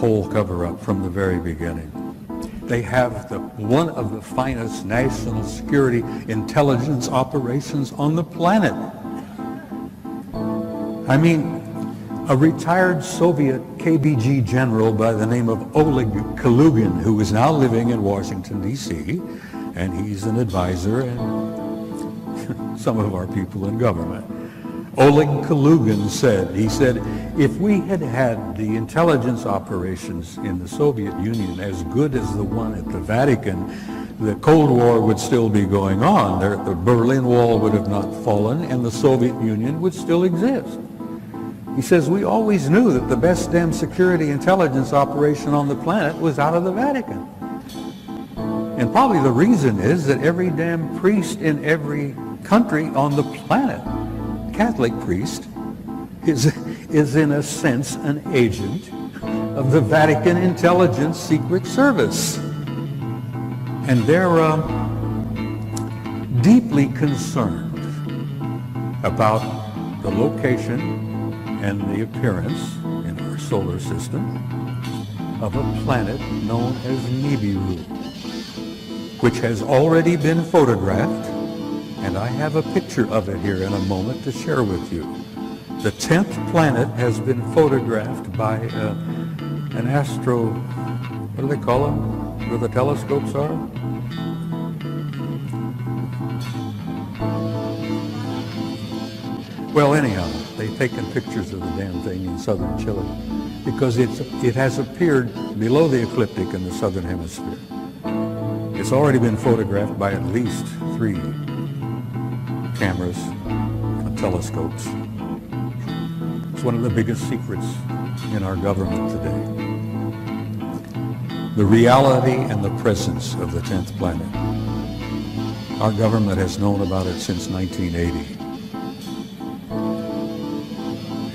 whole cover-up from the very beginning. They have one of the finest national security intelligence operations on the planet. I mean, a retired Soviet KBG general by the name of Oleg Kalugin, who is now living in Washington, D.C., and he's an advisor and some of our people in government. Oleg Kalugin said, if we had had the intelligence operations in the Soviet Union as good as the one at the Vatican, the Cold War would still be going on. The Berlin Wall would have not fallen, and the Soviet Union would still exist. He says, we always knew that the best damn security intelligence operation on the planet was out of the Vatican. And probably the reason is that every damn priest in every country on the planet, Catholic priest, is in a sense an agent of the Vatican Intelligence Secret Service. And they're deeply concerned about the location and the appearance in our solar system of a planet known as Nibiru, which has already been photographed, and I have a picture of it here in a moment to share with you. The 10th planet has been photographed by an astro, what do they call them, where the telescopes are? Well, anyhow, they've taken pictures of the damn thing in southern Chile because it has appeared below the ecliptic in the southern hemisphere. It's already been photographed by at least 3 cameras and telescopes. It's one of the biggest secrets in our government today. The reality and the presence of the 10th planet. Our government has known about it since 1980.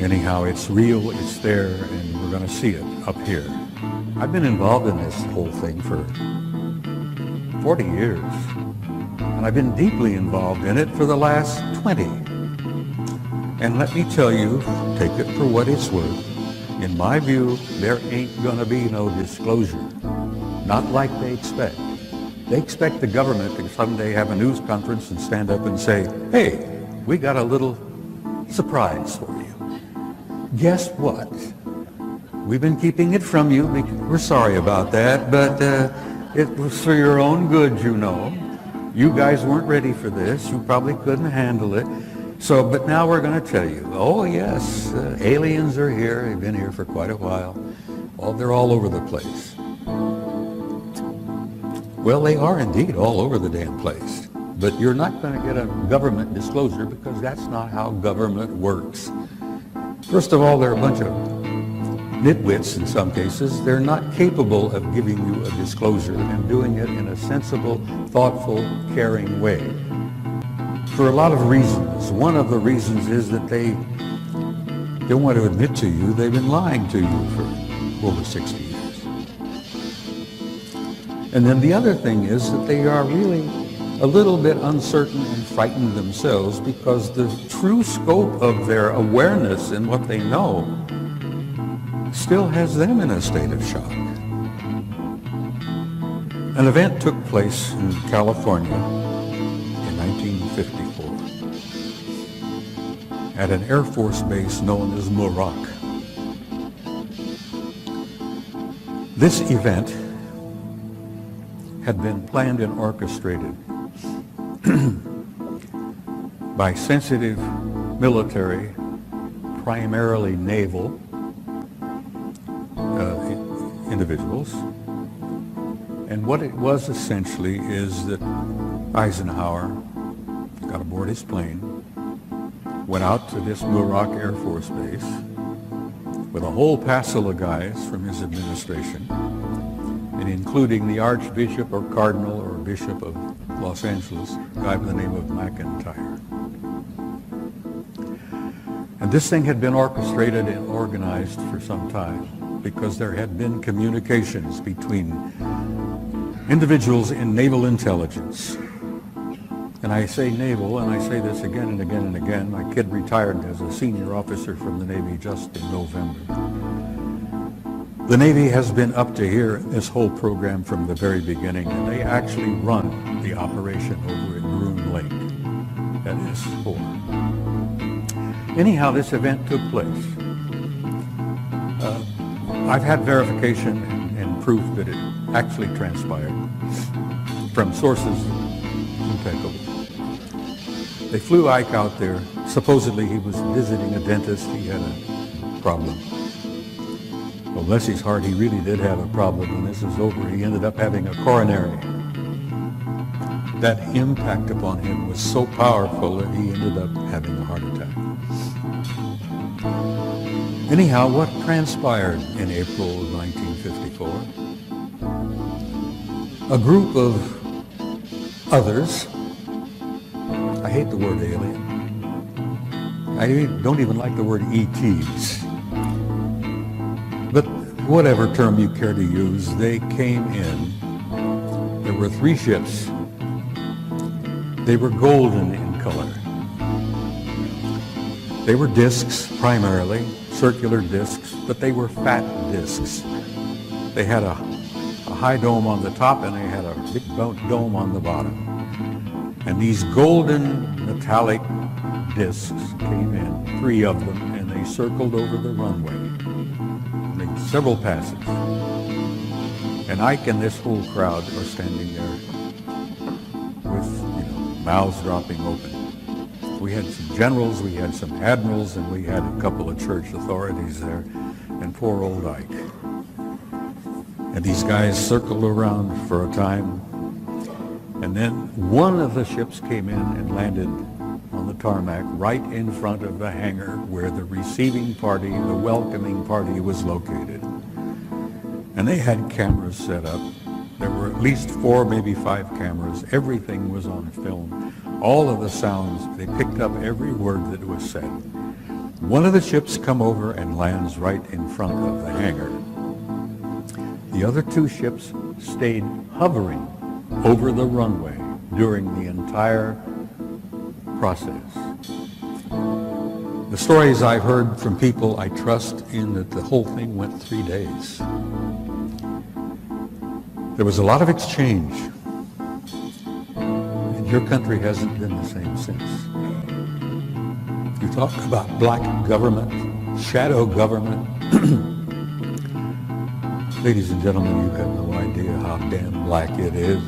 Anyhow, it's real, it's there, and we're going to see it up here. I've been involved in this whole thing for 40 years, and I've been deeply involved in it for the last 20. And let me tell you, take it for what it's worth, in my view, there ain't going to be no disclosure. Not like they expect. They expect the government to someday have a news conference and stand up and say, hey, we got a little surprise for you. Guess what? We've been keeping it from you. We're sorry about that, but it was for your own good, you know. You guys weren't ready for this. You probably couldn't handle it. So, but now we're going to tell you, oh yes, aliens are here. They've been here for quite a while. Well, they're all over the place. Well, they are indeed all over the damn place. But you're not going to get a government disclosure because that's not how government works. First of all, they're a bunch of nitwits in some cases. They're not capable of giving you a disclosure and doing it in a sensible, thoughtful, caring way. For a lot of reasons. One of the reasons is that they don't want to admit to you they've been lying to you for over 60 years. And then the other thing is that they are really a little bit uncertain and frightened themselves because the true scope of their awareness and what they know still has them in a state of shock. An event took place in California in 1954 at an Air Force base known as Muroc. This event had been planned and orchestrated by sensitive military, primarily naval individuals. And what it was essentially is that Eisenhower got aboard his plane, went out to this Muroc Air Force Base with a whole passel of guys from his administration, and including the Archbishop or Cardinal or Bishop of Los Angeles, a guy by the name of McIntyre. And this thing had been orchestrated and organized for some time because there had been communications between individuals in naval intelligence. And I say naval, and I say this again and again and again. My kid retired as a senior officer from the Navy just in November. The Navy has been up to here this whole program from the very beginning, and they actually run the operation over in Groom Lake. That is 4. Anyhow, this event took place. I've had verification and proof that it actually transpired from sources impeccable. They flew Ike out there. Supposedly he was visiting a dentist. He had a problem. Well, bless his heart, he really did have a problem. When this is over, he ended up having a coronary. That impact upon him was so powerful that he ended up having a heart attack. Anyhow, what transpired in April of 1954? A group of others, I hate the word alien, I don't even like the word ETs, but whatever term you care to use, they came in. There were 3 ships. They were golden in color. They were discs primarily, circular discs, but they were fat discs. They had a high dome on the top and they had a big dome on the bottom. And these golden metallic discs came in, 3 of them, and they circled over the runway. Made several passes. And Ike and this whole crowd are standing there with, mouths dropping open. We had some generals, we had some admirals, and we had a couple of church authorities there, and poor old Ike. And these guys circled around for a time, and then one of the ships came in and landed on the tarmac right in front of the hangar where the receiving party, the welcoming party, was located. And they had cameras set up. There were at least 4, maybe 5 cameras. Everything was on film. All of the sounds, they picked up every word that was said. One of the ships come over and lands right in front of the hangar. The other 2 ships stayed hovering over the runway during the entire process. The stories I've heard from people I trust in that the whole thing went 3 days. There was a lot of exchange. And your country hasn't been the same since. You talk about black government, shadow government. Ladies and gentlemen, you have no idea how damn black it is.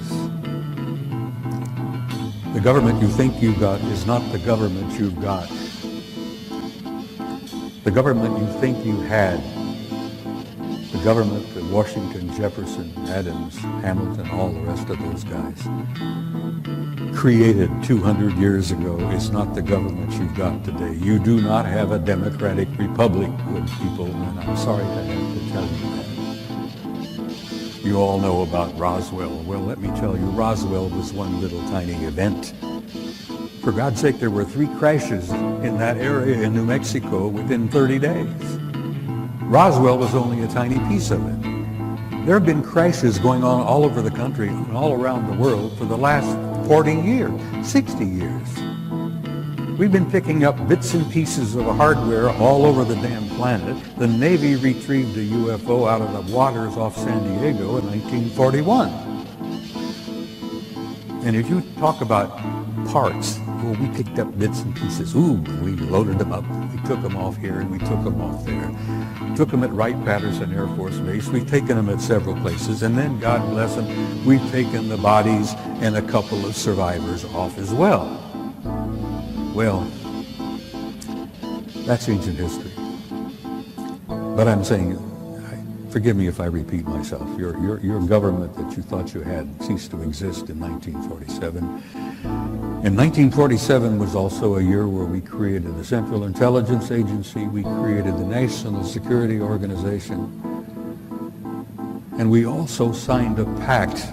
The government you think you got is not the government you've got. The government you think you had, the government that Washington, Jefferson, Adams, Hamilton, all the rest of those guys created 200 years ago is not the government you've got today. You do not have a democratic republic, good people, and I'm sorry to have to tell you that. You all know about Roswell. Well, let me tell you, Roswell was one little tiny event. For God's sake, there were 3 crashes in that area in New Mexico within 30 days. Roswell was only a tiny piece of it. There have been crashes going on all over the country and all around the world for the last 40 years, 60 years. We've been picking up bits and pieces of hardware all over the damn planet. The Navy retrieved a UFO out of the waters off San Diego in 1941. And if you talk about parts, well, we picked up bits and pieces. Ooh, we loaded them up. We took them off here and we took them off there. Took them at Wright-Patterson Air Force Base. We've taken them at several places. And then, God bless them, we've taken the bodies and a couple of survivors off as well. Well, that's ancient history. But I'm saying, forgive me if I repeat myself, your government that you thought you had ceased to exist in 1947. And 1947 was also a year where we created the Central Intelligence Agency, we created the National Security Organization, and we also signed a pact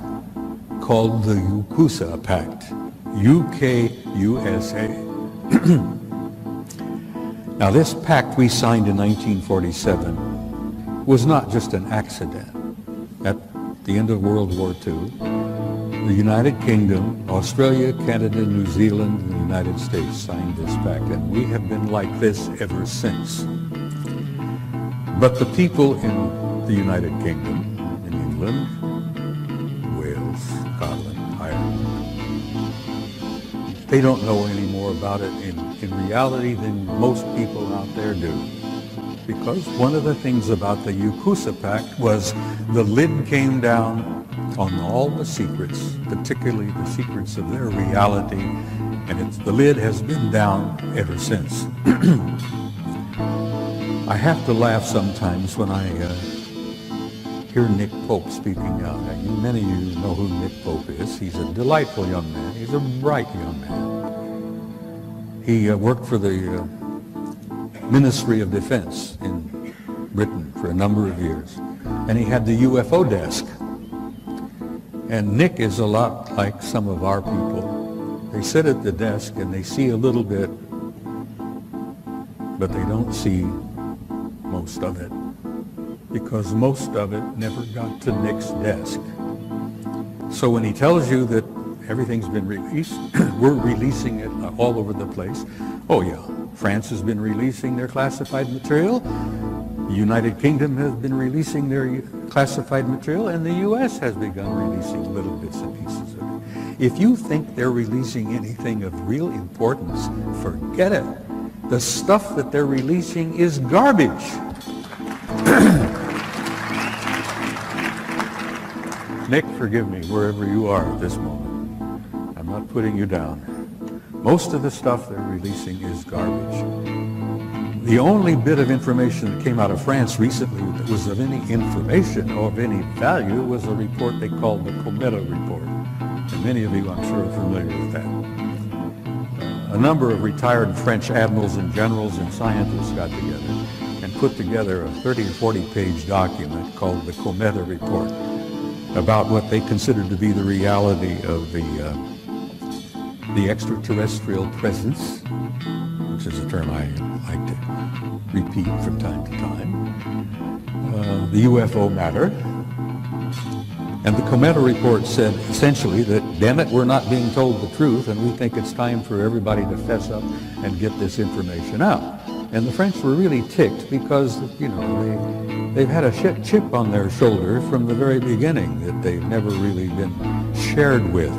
called the UKUSA Pact, UK-USA. Now this pact we signed in 1947 was not just an accident. At the end of World War II, the United Kingdom, Australia, Canada, New Zealand, and the United States signed this pact, and we have been like this ever since. But the people in the United Kingdom, in England, Wales, Scotland, Ireland. They don't know any more about it in reality than most people out there do. Because one of the things about the Yakuza Pact was the lid came down on all the secrets, particularly the secrets of their reality, and the lid has been down ever since. I have to laugh sometimes when I hear Nick Pope speaking out. Many of you know who Nick Pope is. He's a delightful young man. He's a bright young man. He worked for the Ministry of Defense in Britain for a number of years, and he had the UFO desk. And Nick is a lot like some of our people. They sit at the desk and they see a little bit, but they don't see most of it, because most of it never got to Nick's desk. So when he tells you that everything's been released, we're releasing it all over the place. Oh yeah, France has been releasing their classified material. The United Kingdom has been releasing their classified material, and the U.S. has begun releasing little bits and pieces of it. If you think they're releasing anything of real importance, forget it. The stuff that they're releasing is garbage. Nick, forgive me wherever you are at this moment. I'm not putting you down. Most of the stuff they're releasing is garbage. The only bit of information that came out of France recently that was of any information or of any value was a report they called the Coverup report. And many of you, I'm sure, are familiar with that. A number of retired French admirals and generals and scientists got together and put together a 30 or 40-page document called the Coverup report about what they considered to be the reality of the extraterrestrial presence, which is a term I like to repeat from time to time, the UFO matter. And the Coverup report said essentially that, damn it, we're not being told the truth, and we think it's time for everybody to fess up and get this information out. And the French were really ticked because, they've had a chip on their shoulder from the very beginning that they've never really been shared with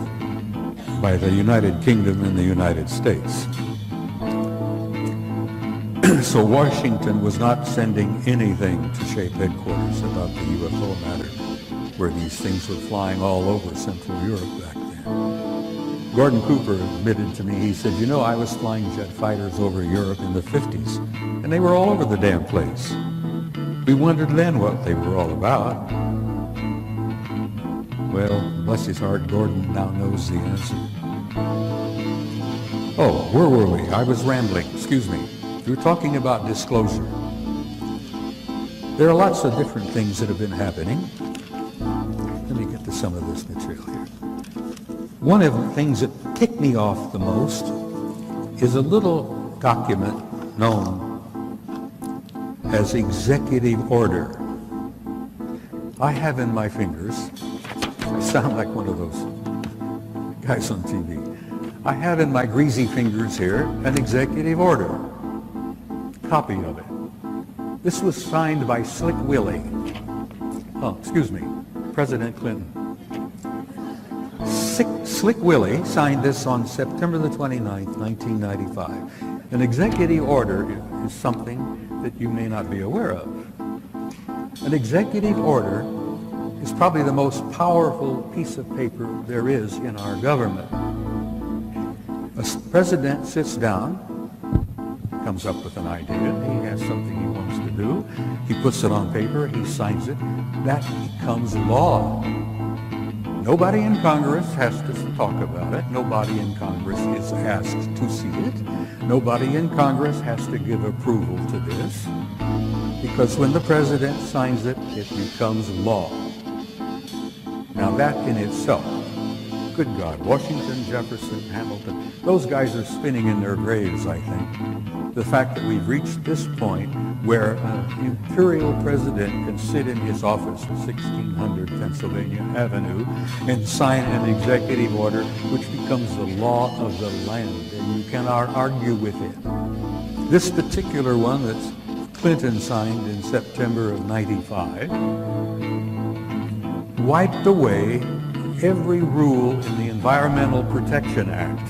by the United Kingdom and the United States. So Washington was not sending anything to Shape headquarters about the UFO matter, where these things were flying all over Central Europe back then. Gordon Cooper admitted to me, he said, I was flying jet fighters over Europe in the 50s, and they were all over the damn place. We wondered then what they were all about. Well, bless his heart, Gordon now knows the answer. Oh, where were we? I was rambling, excuse me. We were talking about disclosure. There are lots of different things that have been happening. Let me get to some of this material here. One of the things that ticked me off the most is a little document known as executive order. I have in my fingers, I sound like one of those guys on TV. I have in my greasy fingers here an executive order, copy of it. This was signed by Slick Willie. President Clinton. Slick Willie signed this on September the 29th, 1995. An executive order is something that you may not be aware of. An executive order is probably the most powerful piece of paper there is in our government. A president sits down, comes up with an idea, he has something he wants to do, he puts it on paper, he signs it, that becomes law. Nobody in Congress has to talk about it. Nobody in Congress is asked to see it. Nobody in Congress has to give approval to this, because when the president signs it, it becomes law. Now that in itself, good God, Washington, Jefferson, Hamilton, those guys are spinning in their graves, I think. The fact that we've reached this point where an imperial president can sit in his office at 1600 Pennsylvania Avenue and sign an executive order which becomes the law of the land, and you cannot argue with it. This particular one that's Clinton signed in September of '95, wiped away every rule in the Environmental Protection Act.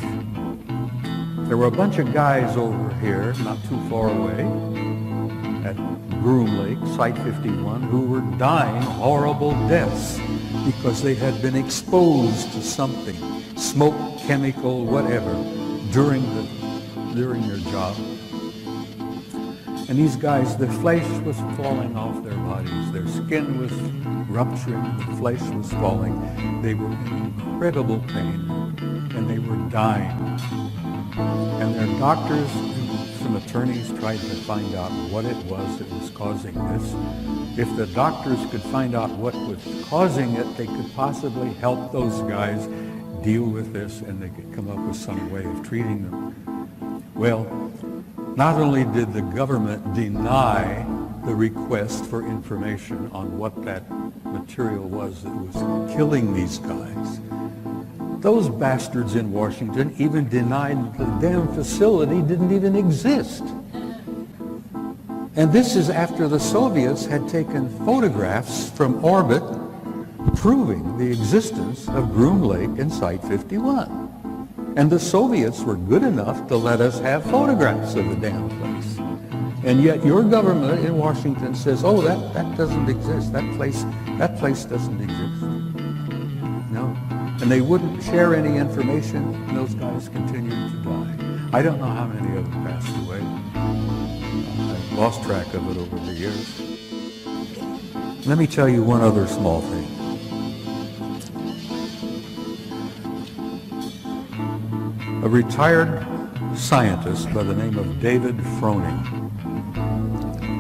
There were a bunch of guys over here, not too far away, at Groom Lake, Site 51, who were dying horrible deaths because they had been exposed to something, smoke, chemical, whatever, during their job. And these guys, their flesh was falling off their bodies, their skin was rupturing, the flesh was falling. They were in incredible pain, and they were dying. And their doctors and some attorneys tried to find out what it was that was causing this. If the doctors could find out what was causing it, they could possibly help those guys deal with this, and they could come up with some way of treating them. Well, not only did the government deny the request for information on what that material was that was killing these guys, those bastards in Washington even denied the damn facility didn't even exist. And this is after the Soviets had taken photographs from orbit proving the existence of Groom Lake and Site 51. And the Soviets were good enough to let us have photographs of the damn place. And yet your government in Washington says, oh, that doesn't exist. That place doesn't exist. No. And they wouldn't share any information, and those guys continued to die. I don't know how many of them passed away. I've lost track of it over the years. Let me tell you one other small thing. A retired scientist by the name of David Froning,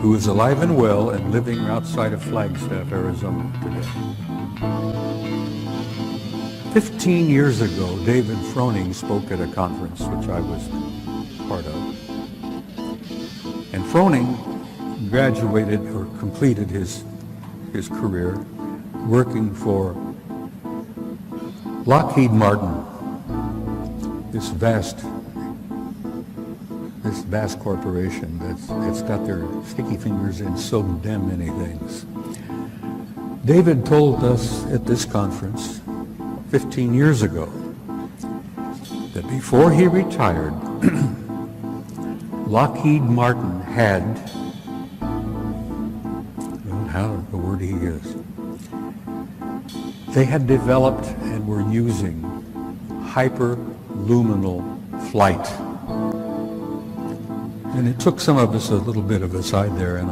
who is alive and well and living outside of Flagstaff, Arizona today. 15 years ago, David Froning spoke at a conference which I was part of. And Froning graduated or completed his career working for Lockheed Martin, this vast corporation that's got their sticky fingers in so damn many things. David told us at this conference 15 years ago that before he retired, Lockheed Martin had, how the word he is, they had developed and were using hyperluminal flight. And it took some of us a little bit of a side there, and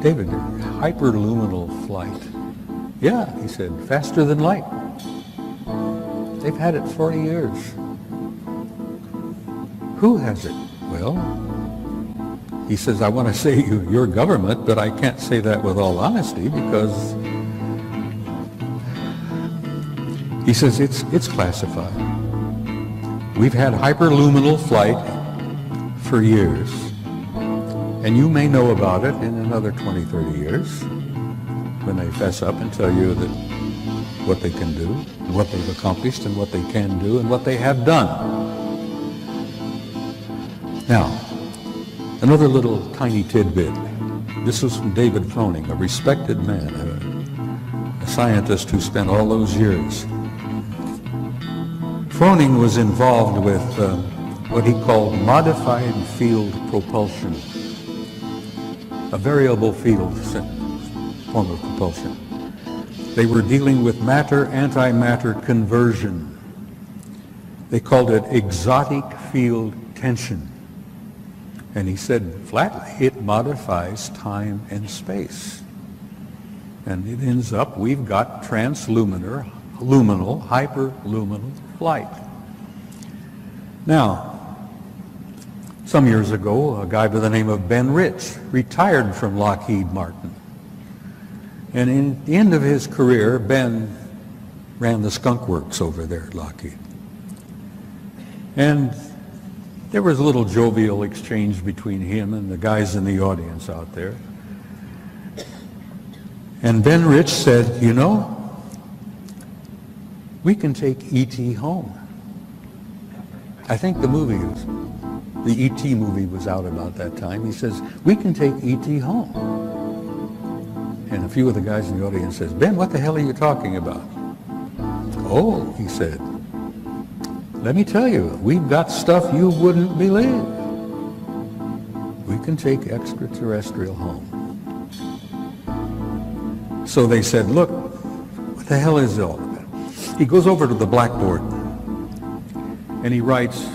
David, hyperluminal flight. Yeah, he said, faster than light. They've had it 40 years. Who has it? Well, he says, I want to say your government, but I can't say that with all honesty because he says it's classified. We've had hyperluminal flight for years, and you may know about it in another 20, 30 years when they fess up and tell you that what they can do, and what they've accomplished, and what they can do, and what they have done. Now, another little tiny tidbit. This was from David Froning, a respected man, a scientist who spent all those years. Froning was involved with what he called modified field propulsion, a variable field form of propulsion. They were dealing with matter-antimatter conversion. They called it exotic field tension. And he said flatly, it modifies time and space. And it ends up, we've got transluminal, hyperluminal flight. Now, some years ago, a guy by the name of Ben Rich retired from Lockheed Martin. And in the end of his career, Ben ran the skunk works over there at Lockheed. And there was a little jovial exchange between him and the guys in the audience out there. And Ben Rich said, you know, we can take E.T. home. I think the E.T. movie was out about that time. He says, we can take E.T. home. And a few of the guys in the audience says, Ben, what the hell are you talking about? Oh, he said, let me tell you, we've got stuff you wouldn't believe. We can take extraterrestrial home. So they said, look, what the hell is it all about? He goes over to the blackboard and he writes,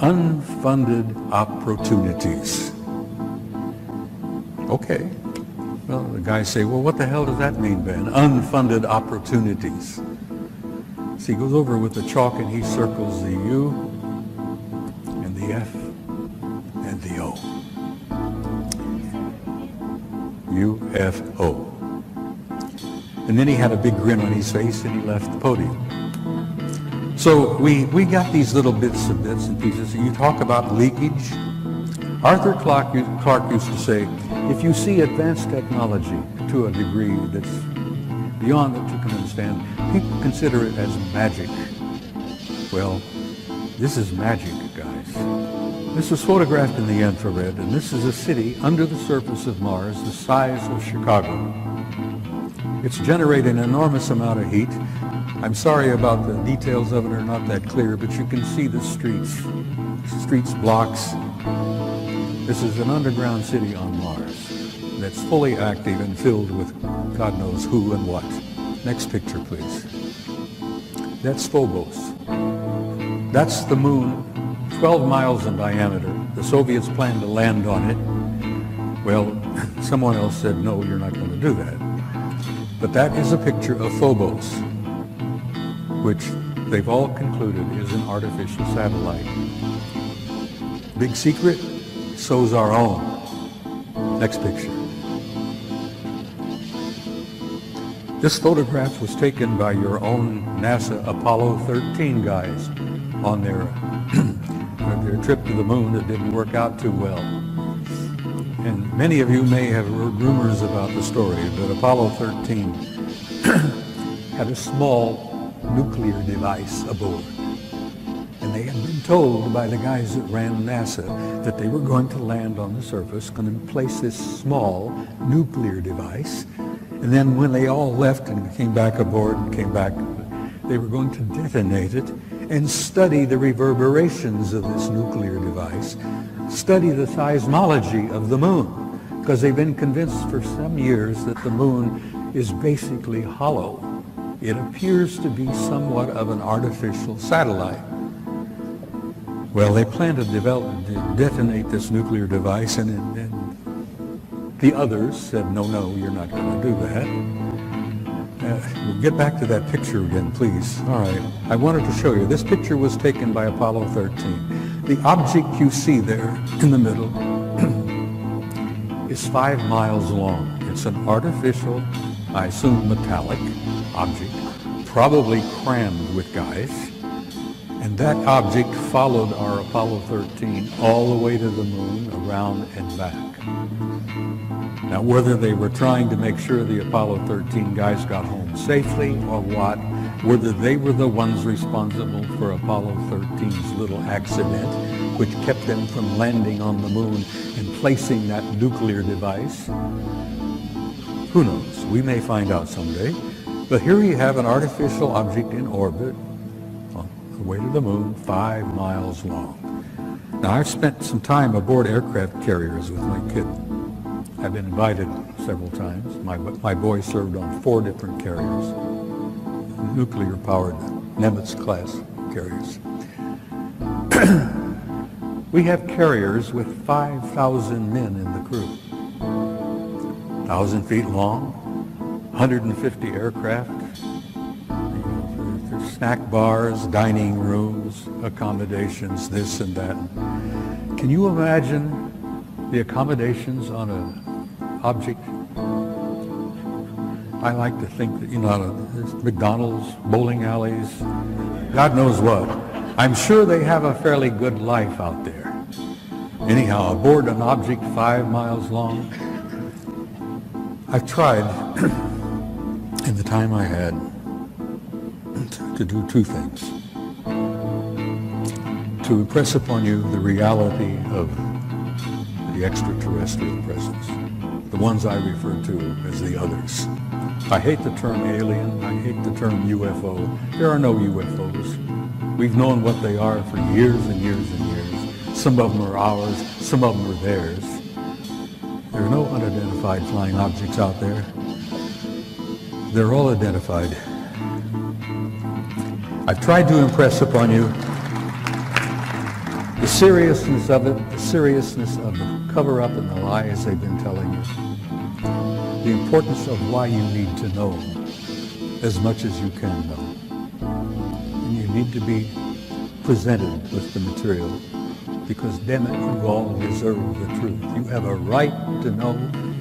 unfunded opportunities. Okay. Well, the guys say, well, what the hell does that mean, Ben? Unfunded opportunities. So he goes over with the chalk and he circles the U and the F and the O. UFO. And then he had a big grin on his face and he left the podium. So we got these little bits and pieces. You talk about leakage. Arthur Clarke used to say, if you see advanced technology to a degree that's beyond what you can understand, people consider it as magic. Well, this is magic, guys. This was photographed in the infrared, and this is a city under the surface of Mars the size of Chicago. It's generating an enormous amount of heat. I'm sorry about the details of it are not that clear, but you can see the streets blocks. This is an underground city on Mars that's fully active and filled with God knows who and what. Next picture, please. That's Phobos. That's the moon, 12 miles in diameter. The Soviets planned to land on it. Well, someone else said, no, you're not going to do that. But that is a picture of Phobos, which they've all concluded is an artificial satellite. Big secret? So's our own. Next picture. This photograph was taken by your own NASA Apollo 13 guys on their trip to the moon that didn't work out too well. And many of you may have heard rumors about the story, but Apollo 13 had a small nuclear device aboard. And they had been told by the guys that ran NASA that they were going to land on the surface, going to place this small nuclear device. And then when they all left and came back aboard and came back, they were going to detonate it and study the reverberations of this nuclear device, study the seismology of the moon, because they've been convinced for some years that the moon is basically hollow. It appears to be somewhat of an artificial satellite. Well, they plan to detonate this nuclear device, and the others said, no, you're not going to do that. We'll get back to that picture again, please. All right, I wanted to show you. This picture was taken by Apollo 13. The object you see there in the middle is 5 miles long. It's an artificial, I assume metallic object, probably crammed with guys. And that object followed our Apollo 13 all the way to the moon, around and back. Now, whether they were trying to make sure the Apollo 13 guys got home safely or what, whether they were the ones responsible for Apollo 13's little accident, which kept them from landing on the moon and placing that nuclear device, who knows? We may find out someday. But here you have an artificial object in orbit on the way to the moon, 5 miles long. Now, I've spent some time aboard aircraft carriers with my kid. I've been invited several times. My boy served on 4 different carriers, nuclear-powered Nimitz-class carriers. We have carriers with 5,000 men in the crew, 1,000 feet long, 150 aircraft. There's snack bars, dining rooms, accommodations, this and that. Can you imagine the accommodations on an object? I like to think that, there's McDonald's, bowling alleys, God knows what. I'm sure they have a fairly good life out there. Anyhow, aboard an object 5 miles long, I've tried, in the time I had, to do 2 things. to impress upon you the reality of the extraterrestrial presence, the ones I refer to as the others. I hate the term alien. I hate the term UFO. There are no UFOs. We've known what they are for years and years and years. Some of them are ours. Some of them are theirs. There are no unidentified flying objects out there. They're all identified. I've tried to impress upon you the seriousness of it, the seriousness of the cover-up and the lies they've been telling you, the importance of why you need to know as much as you can know. And you need to be presented with the material because, damn it, you all deserve the truth. You have a right to know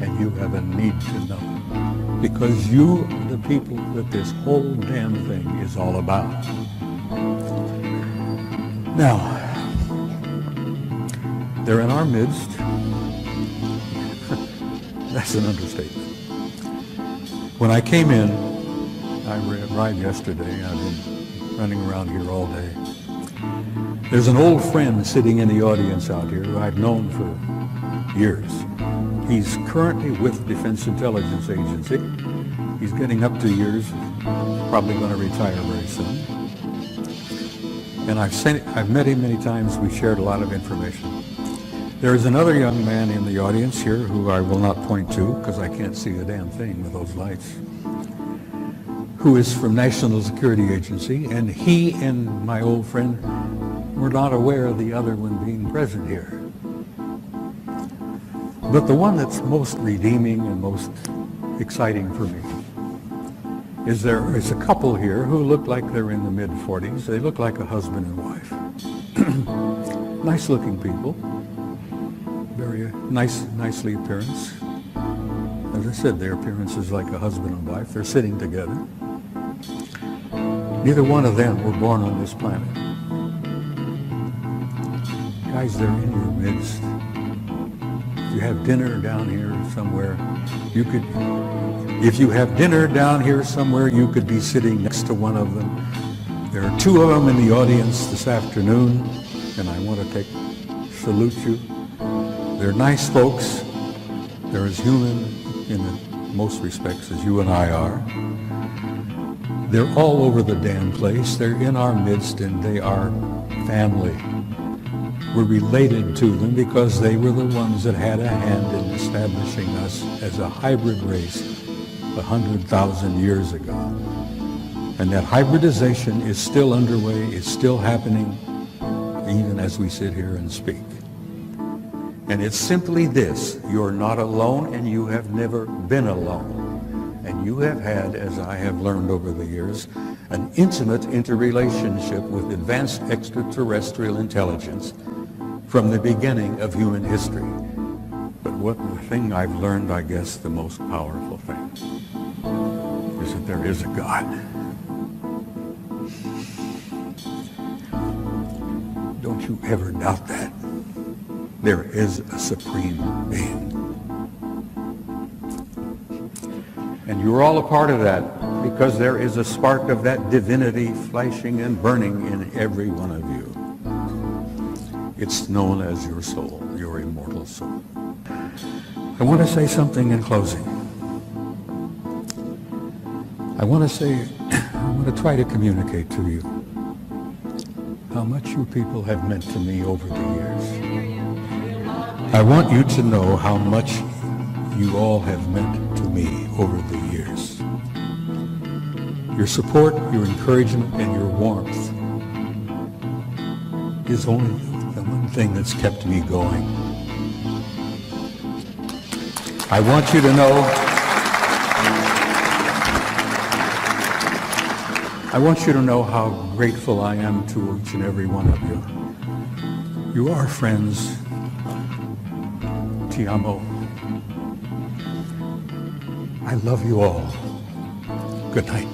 and you have a need to know because you are the people that this whole damn thing is all about. Now, they're in our midst. That's an understatement. When I came in, I arrived yesterday. I've been running around here all day. There's an old friend sitting in the audience out here who I've known for years. He's currently with Defense Intelligence Agency. He's getting up to years, probably going to retire very soon. And I've met him many times. We've shared a lot of information. There is another young man in the audience here who I will not point to because I can't see a damn thing with those lights, who is from National Security Agency, and he and my old friend were not aware of the other one being present here. But the one that's most redeeming and most exciting for me is there is a couple here who look like they're in the mid-40s. They look like a husband and wife. Nice-looking people. Very nicely appearance. As I said, their appearance is like a husband and wife. They're sitting together. Neither one of them were born on this planet. Guys, they're in your midst. If you have dinner down here somewhere, if you have dinner down here somewhere, you could be sitting next to one of them. There are two of them in the audience this afternoon, and I want to salute you. They're nice folks. They're as human in most respects as you and I are. They're all over the damn place. They're in our midst, and they are family. We're related to them because they were the ones that had a hand in establishing us as a hybrid race 100,000 years ago. And that hybridization is still underway. It's still happening even as we sit here and speak. And it's simply this: you're not alone, and you have never been alone. And you have had, as I have learned over the years, an intimate interrelationship with advanced extraterrestrial intelligence from the beginning of human history. But the thing I've learned, I guess, the most powerful thing, is that there is a God. Don't you ever doubt that. There is a supreme being. And you're all a part of that because there is a spark of that divinity flashing and burning in every one of you. It's known as your soul, your immortal soul. I want to say something in closing. I want to try to communicate to you how much you people have meant to me over the years. I want you to know how much you all have meant to me over the years. Your support, your encouragement, and your warmth is only the one thing that's kept me going. I want you to know how grateful I am to each and every one of you. You are friends. Ti amo. I love you all. Good night.